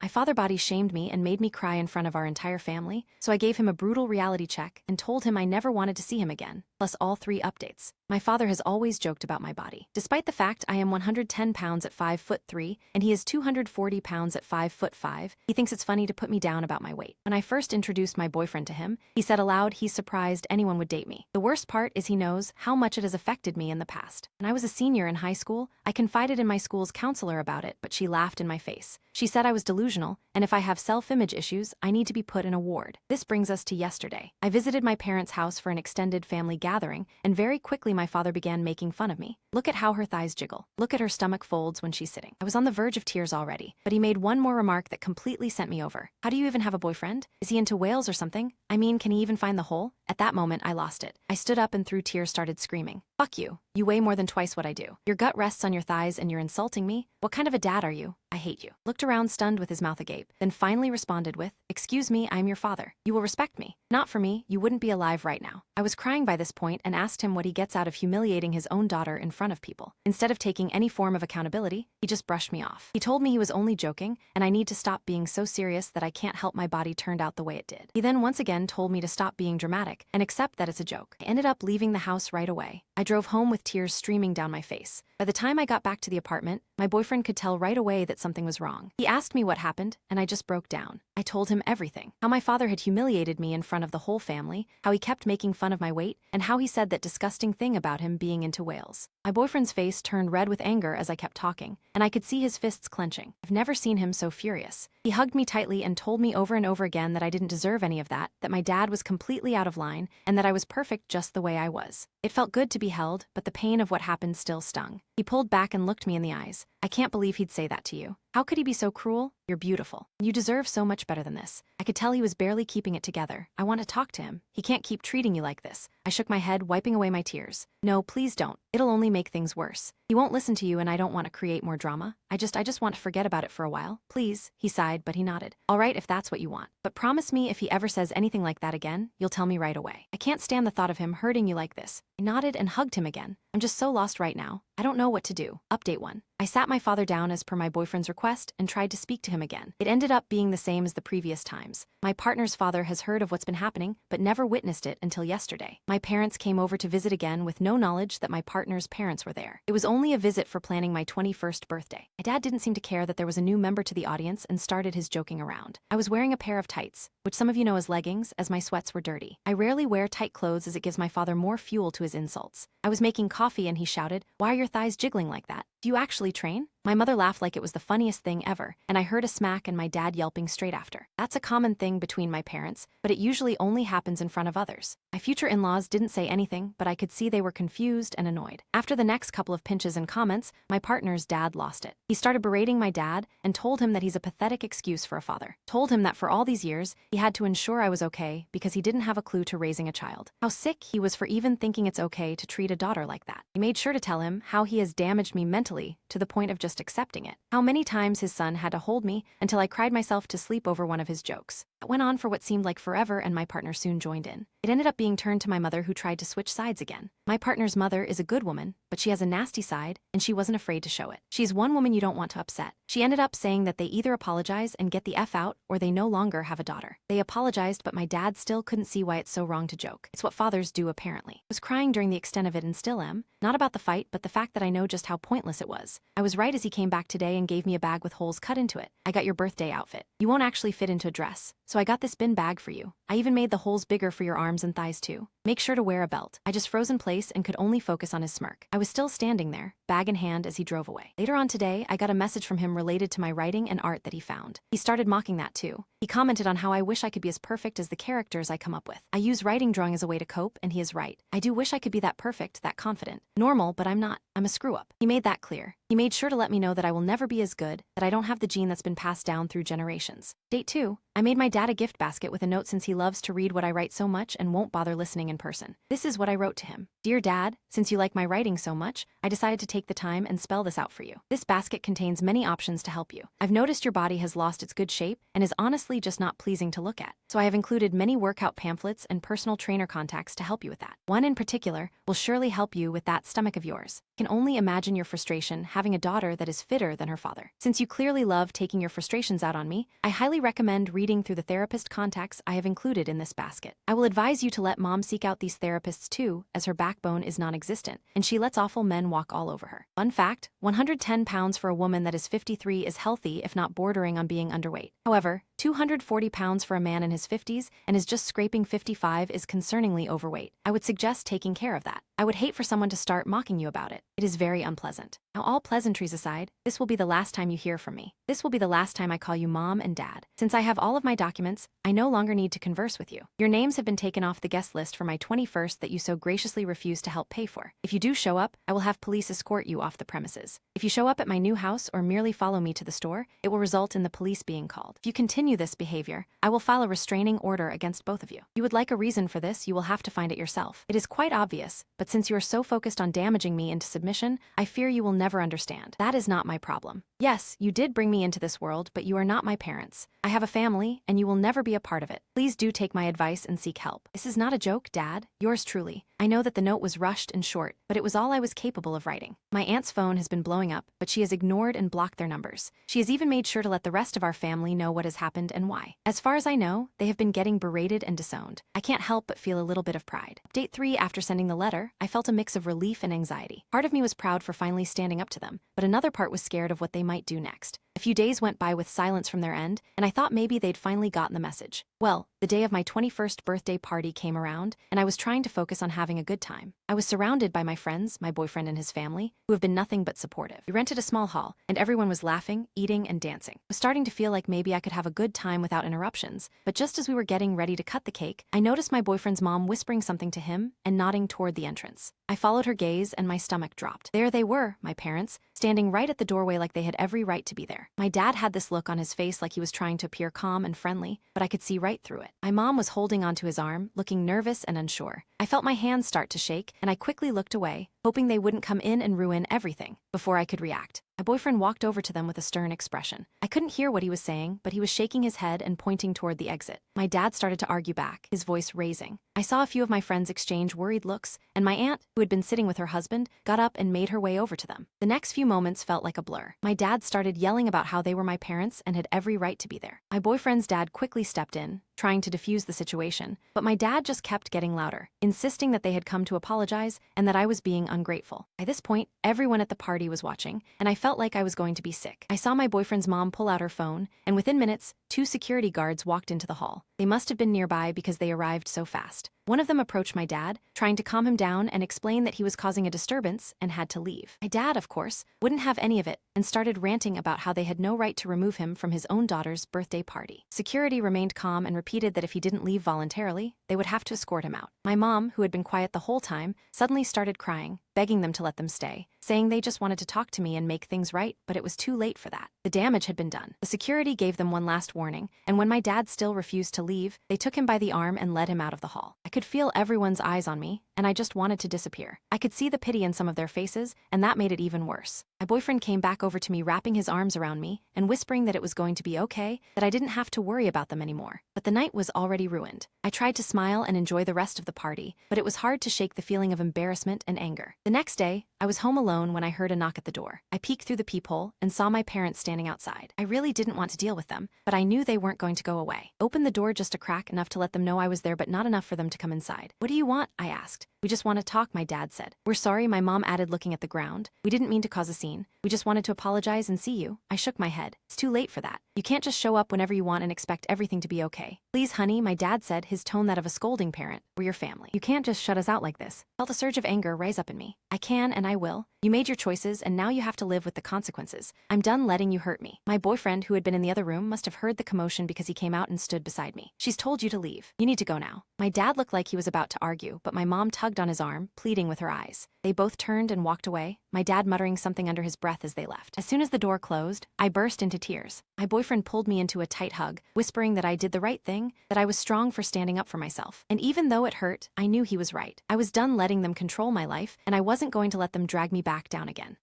My father body shamed me and made me cry in front of our entire family, so I gave him a brutal reality check and told him I never wanted to see him again, plus all 3 updates. My father has always joked about my body. Despite the fact I am 110 pounds at 5'3" and he is 240 pounds at 5'5", he thinks it's funny to put me down about my weight. When I first introduced my boyfriend to him, he said aloud he's surprised anyone would date me. The worst part is he knows how much it has affected me in the past. When I was a senior in high school, I confided in my school's counselor about it, but she laughed in my face. She said I was delusional, and if I have self-image issues, I need to be put in a ward. This brings us to yesterday. I visited my parents' house for an extended family gathering, and very quickly my father began making fun of me. Look at how her thighs jiggle. Look at her stomach folds when she's sitting. I was on the verge of tears already, but he made one more remark that completely sent me over. How do you even have a boyfriend? Is he into whales or something? I mean, can he even find the hole? At that moment, I lost it. I stood up and through tears started screaming. Fuck you. You weigh more than twice what I do. Your gut rests on your thighs and you're insulting me? What kind of a dad are you? I hate you. Looked around stunned with his mouth agape, then finally responded with, excuse me, I'm your father. You will respect me. Not for me, you wouldn't be alive right now. I was crying by this point and asked him what he gets out of humiliating his own daughter in front of people. Instead of taking any form of accountability, he just brushed me off. He told me he was only joking, and I need to stop being so serious that I can't help my body turned out the way it did. He then once again told me to stop being dramatic and accept that it's a joke. I ended up leaving the house right away. I drove home with tears streaming down my face. By the time I got back to the apartment, my boyfriend could tell right away that something was wrong. He asked me what happened, and I just broke down. I told him everything. How my father had humiliated me in front of the whole family, how he kept making fun of my weight, and how he said that disgusting thing about him being into whales. My boyfriend's face turned red with anger as I kept talking, and I could see his fists clenching. I've never seen him so furious. He hugged me tightly and told me over and over again that I didn't deserve any of that my dad was completely out of line, and that I was perfect just the way I was. It felt good to be held, but the pain of what happened still stung. He pulled back and looked me in the eyes. I can't believe he'd say that to you. How could he be so cruel? You're beautiful. You deserve so much better than this. I could tell he was barely keeping it together. I want to talk to him. He can't keep treating you like this. I shook my head, wiping away my tears. No, please don't. It'll only make things worse. He won't listen to you and I don't want to create more drama. I just want to forget about it for a while. Please, he sighed, but he nodded. All right, if that's what you want. But promise me if he ever says anything like that again, you'll tell me right away. I can't stand the thought of him hurting you like this. I nodded and hugged him again. I'm just so lost right now. I don't know what to do. Update 1. I sat my father down as per my boyfriend's request and tried to speak to him again. It ended up being the same as the previous times. My partner's father has heard of what's been happening, but never witnessed it until yesterday. My parents came over to visit again with no knowledge that my partner's parents were there. It was only a visit for planning my 21st birthday. My dad didn't seem to care that there was a new member to the audience and started his joking around. I was wearing a pair of tights, which some of you know as leggings, as my sweats were dirty. I rarely wear tight clothes as it gives my father more fuel to his insults. I was making coffee and he shouted, "Why are your thighs jiggling like that? Do you actually train?" My mother laughed like it was the funniest thing ever, and I heard a smack and my dad yelping straight after. That's a common thing between my parents, but it usually only happens in front of others. My future in-laws didn't say anything, but I could see they were confused and annoyed. After the next couple of pinches and comments, my partner's dad lost it. He started berating my dad and told him that he's a pathetic excuse for a father. Told him that for all these years, he had to ensure I was okay because he didn't have a clue to raising a child. How sick he was for even thinking it's okay to treat a daughter like that. He made sure to tell him how he has damaged me mentally to the point of just accepting it. How many times his son had to hold me until I cried myself to sleep over one of his jokes. It went on for what seemed like forever and my partner soon joined in. It ended up being turned to my mother who tried to switch sides again. My partner's mother is a good woman, but she has a nasty side and she wasn't afraid to show it. She's one woman you don't want to upset. She ended up saying that they either apologize and get the F out or they no longer have a daughter. They apologized, but my dad still couldn't see why it's so wrong to joke. It's what fathers do apparently. I was crying during the extent of it and still am. Not about the fight, but the fact that I know just how pointless it was. I was right as he came back today and gave me a bag with holes cut into it. I got your birthday outfit. You won't actually fit into a dress, so I got this bin bag for you. I even made the holes bigger for your arms and thighs too. Make sure to wear a belt. I just froze in place and could only focus on his smirk. I was still standing there, bag in hand, as he drove away. Later on today, I got a message from him related to my writing and art that he found. He started mocking that too. He commented on how I wish I could be as perfect as the characters I come up with. I use writing drawing as a way to cope, and he is right. I do wish I could be that perfect, that confident. Normal, but I'm not. I'm a screw-up. He made that clear. He made sure to let me know that I will never be as good, that I don't have the gene that's been passed down through generations. Date 2. I made my dad a gift basket with a note since he loves to read what I write so much and won't bother listening in person. This is what I wrote to him. Dear Dad, since you like my writing so much, I decided to take the time and spell this out for you. This basket contains many options to help you. I've noticed your body has lost its good shape and is honestly just not pleasing to look at. So I have included many workout pamphlets and personal trainer contacts to help you with that. One in particular will surely help you with that stomach of yours. I can only imagine your frustration having a daughter that is fitter than her father. Since you clearly love taking your frustrations out on me, I highly recommend reading through the therapist contacts I have included in this basket. I will advise you to let mom seek out these therapists too, as her backbone is non-existent, and she lets awful men walk all over her. Fun fact, 110 pounds for a woman that is 53 is healthy if not bordering on being underweight. However, 240 pounds for a man in his 50s and is just scraping 55 is concerningly overweight. I would suggest taking care of that. I would hate for someone to start mocking you about it. It is very unpleasant. Now, all pleasantries aside, this will be the last time you hear from me. This will be the last time I call you mom and dad. Since I have all of my documents, I no longer need to converse with you. Your names have been taken off the guest list for my 21st that you so graciously refused to help pay for. If you do show up, I will have police escort you off the premises. If you show up at my new house or merely follow me to the store, it will result in the police being called. If you continue this behavior, I will file a restraining order against both of you. You would like a reason for this, you will have to find it yourself. It is quite obvious, but since you are so focused on damaging me into submission, I fear you will never understand. That is not my problem. Yes, you did bring me into this world, but you are not my parents. I have a family, and you will never be a part of it. Please do take my advice and seek help. This is not a joke, Dad. Yours truly. I know that the note was rushed and short, but it was all I was capable of writing. My aunt's phone has been blowing up, but she has ignored and blocked their numbers. She has even made sure to let the rest of our family know what has happened and why. As far as I know, they have been getting berated and disowned. I can't help but feel a little bit of pride. Update 3. After sending the letter, I felt a mix of relief and anxiety. Part of me was proud for finally standing up to them, but another part was scared of what they might do next. A few days went by with silence from their end, and I thought maybe they'd finally gotten the message. Well, the day of my 21st birthday party came around, and I was trying to focus on having a good time. I was surrounded by my friends, my boyfriend and his family, who have been nothing but supportive. We rented a small hall, and everyone was laughing, eating, and dancing. I was starting to feel like maybe I could have a good time without interruptions, but just as we were getting ready to cut the cake, I noticed my boyfriend's mom whispering something to him and nodding toward the entrance. I followed her gaze and my stomach dropped. There they were, my parents, standing right at the doorway like they had every right to be there. My dad had this look on his face like he was trying to appear calm and friendly, but I could see right through it. My mom was holding onto his arm, looking nervous and unsure. I felt my hands start to shake, and I quickly looked away, hoping they wouldn't come in and ruin everything. Before I could react, my boyfriend walked over to them with a stern expression. I couldn't hear what he was saying, but he was shaking his head and pointing toward the exit. My dad started to argue back, his voice raising. I saw a few of my friends exchange worried looks, and my aunt, who had been sitting with her husband, got up and made her way over to them. The next few moments felt like a blur. My dad started yelling about how they were my parents and had every right to be there. My boyfriend's dad quickly stepped in, trying to defuse the situation, but my dad just kept getting louder, insisting that they had come to apologize and that I was being ungrateful. By this point, everyone at the party was watching, and I felt like I was going to be sick. I saw my boyfriend's mom pull out her phone, and within minutes, 2 security guards walked into the hall. They must have been nearby because they arrived so fast. One of them approached my dad, trying to calm him down and explain that he was causing a disturbance and had to leave. My dad, of course, wouldn't have any of it and started ranting about how they had no right to remove him from his own daughter's birthday party. Security remained calm and repeated that if he didn't leave voluntarily, they would have to escort him out. My mom, who had been quiet the whole time, suddenly started crying, begging them to let them stay, saying they just wanted to talk to me and make things right, but it was too late for that. The damage had been done. The security gave them one last warning, and when my dad still refused to leave, they took him by the arm and led him out of the hall. I could feel everyone's eyes on me, and I just wanted to disappear. I could see the pity in some of their faces, and that made it even worse. My boyfriend came back over to me, wrapping his arms around me and whispering that it was going to be okay, that I didn't have to worry about them anymore. But the night was already ruined. I tried to smile and enjoy the rest of the party, but it was hard to shake the feeling of embarrassment and anger. The next day, I was home alone when I heard a knock at the door. I peeked through the peephole and saw my parents standing outside. I really didn't want to deal with them, but I knew they weren't going to go away. Opened the door just a crack enough to let them know I was there, but not enough for them to come inside. "What do you want?" I asked. "We just want to talk," my dad said. "We're sorry," my mom added, looking at the ground. "We didn't mean to cause a scene. We just wanted to apologize and see you." I shook my head. "It's too late for that. You can't just show up whenever you want and expect everything to be okay." "Please, honey," my dad said, his tone that of a scolding parent. "We're your family. You can't just shut us out like this." I felt a surge of anger rise up in me. "I can and I will. You made your choices and now you have to live with the consequences. I'm done letting you hurt me." My boyfriend, who had been in the other room, must have heard the commotion because he came out and stood beside me. "She's told you to leave. You need to go now." My dad looked like he was about to argue, but my mom tugged on his arm, pleading with her eyes. They both turned and walked away, my dad muttering something under his breath as they left. As soon as the door closed, I burst into tears. My boyfriend pulled me into a tight hug, whispering that I did the right thing, that I was strong for standing up for myself. And even though it hurt, I knew he was right. I was done letting them control my life, and I wasn't going to let them drag me back down again.